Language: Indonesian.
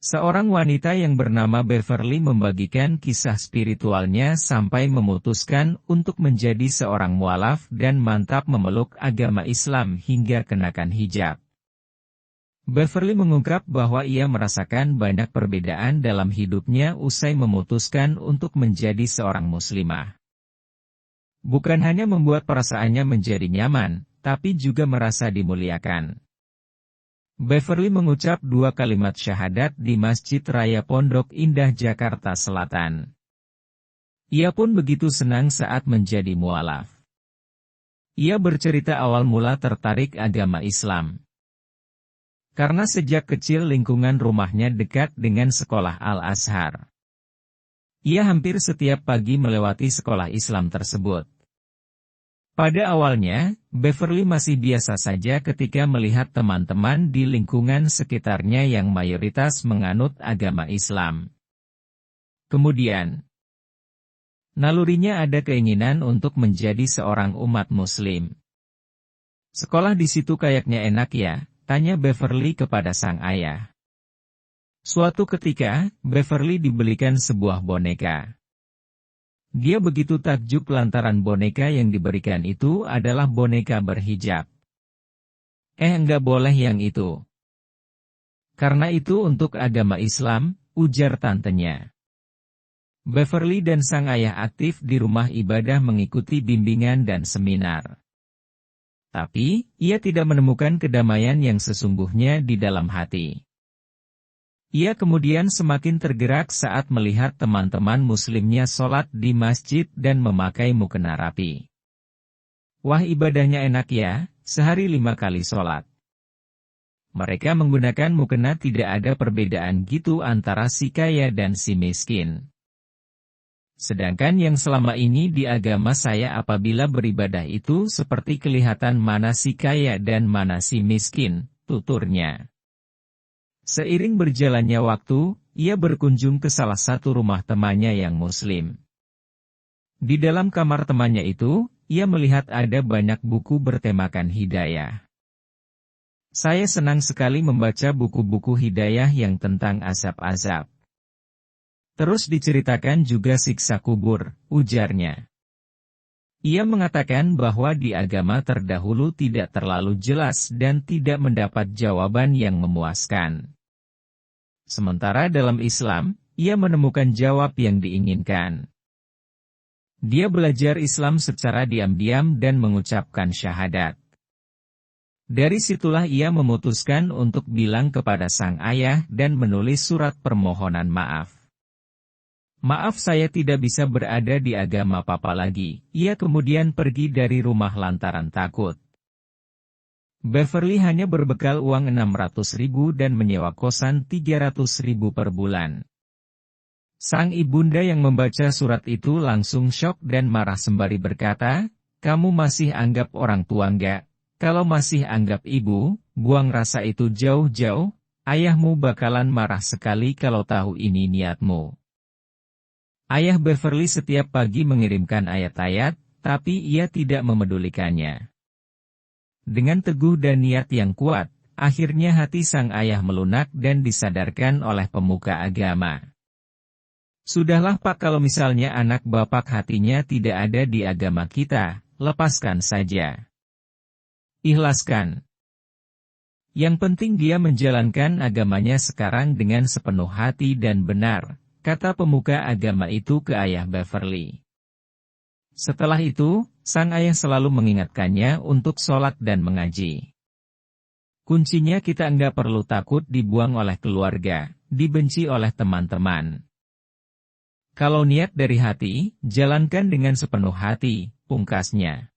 Seorang wanita yang bernama Beverly membagikan kisah spiritualnya sampai memutuskan untuk menjadi seorang mualaf dan mantap memeluk agama Islam hingga kenakan hijab. Beverly mengungkap bahwa ia merasakan banyak perbedaan dalam hidupnya usai memutuskan untuk menjadi seorang muslimah. Bukan hanya membuat perasaannya menjadi nyaman, tapi juga merasa dimuliakan. Beverly mengucap 2 kalimat syahadat di Masjid Raya Pondok Indah, Jakarta Selatan. Ia pun begitu senang saat menjadi mualaf. Ia bercerita awal mula tertarik agama Islam. Karena sejak kecil lingkungan rumahnya dekat dengan sekolah Al-Azhar. Ia hampir setiap pagi melewati sekolah Islam tersebut. Pada awalnya, Beverly masih biasa saja ketika melihat teman-teman di lingkungan sekitarnya yang mayoritas menganut agama Islam. Kemudian, nalurinya ada keinginan untuk menjadi seorang umat Muslim. Sekolah di situ kayaknya enak ya, tanya Beverly kepada sang ayah. Suatu ketika, Beverly dibelikan sebuah boneka. Dia begitu takjub lantaran boneka yang diberikan itu adalah boneka berhijab. Enggak boleh yang itu. Karena itu untuk agama Islam, ujar tantenya. Beverly dan sang ayah aktif di rumah ibadah mengikuti bimbingan dan seminar. Tapi, ia tidak menemukan kedamaian yang sesungguhnya di dalam hati. Ia kemudian semakin tergerak saat melihat teman-teman muslimnya sholat di masjid dan memakai mukena rapi. Wah, ibadahnya enak ya, sehari 5 kali sholat. Mereka menggunakan mukena, tidak ada perbedaan gitu antara si kaya dan si miskin. Sedangkan yang selama ini di agama saya apabila beribadah itu seperti kelihatan mana si kaya dan mana si miskin, tuturnya. Seiring berjalannya waktu, ia berkunjung ke salah satu rumah temannya yang muslim. Di dalam kamar temannya itu, ia melihat ada banyak buku bertemakan hidayah. Saya senang sekali membaca buku-buku hidayah yang tentang azab-azab. Terus diceritakan juga siksa kubur, ujarnya. Ia mengatakan bahwa di agama terdahulu tidak terlalu jelas dan tidak mendapat jawaban yang memuaskan. Sementara dalam Islam, ia menemukan jawab yang diinginkan. Dia belajar Islam secara diam-diam dan mengucapkan syahadat. Dari situlah ia memutuskan untuk bilang kepada sang ayah dan menulis surat permohonan maaf. Maaf, saya tidak bisa berada di agama Papa lagi. Ia kemudian pergi dari rumah lantaran takut. Beverly hanya berbekal uang 600.000 dan menyewa kosan 300.000 per bulan. Sang ibunda yang membaca surat itu langsung syok dan marah sembari berkata, "Kamu masih anggap orang tua enggak? Kalau masih anggap ibu, buang rasa itu jauh-jauh, ayahmu bakalan marah sekali kalau tahu ini niatmu." Ayah Beverly setiap pagi mengirimkan ayat-ayat, tapi ia tidak memedulikannya. Dengan teguh dan niat yang kuat, akhirnya hati sang ayah melunak dan disadarkan oleh pemuka agama. Sudahlah Pak, kalau misalnya anak bapak hatinya tidak ada di agama kita, lepaskan saja. Ikhlaskan. Yang penting dia menjalankan agamanya sekarang dengan sepenuh hati dan benar, kata pemuka agama itu ke ayah Beverly. Setelah itu, sang ayah selalu mengingatkannya untuk sholat dan mengaji. Kuncinya kita enggak perlu takut dibuang oleh keluarga, dibenci oleh teman-teman. Kalau niat dari hati, jalankan dengan sepenuh hati, pungkasnya.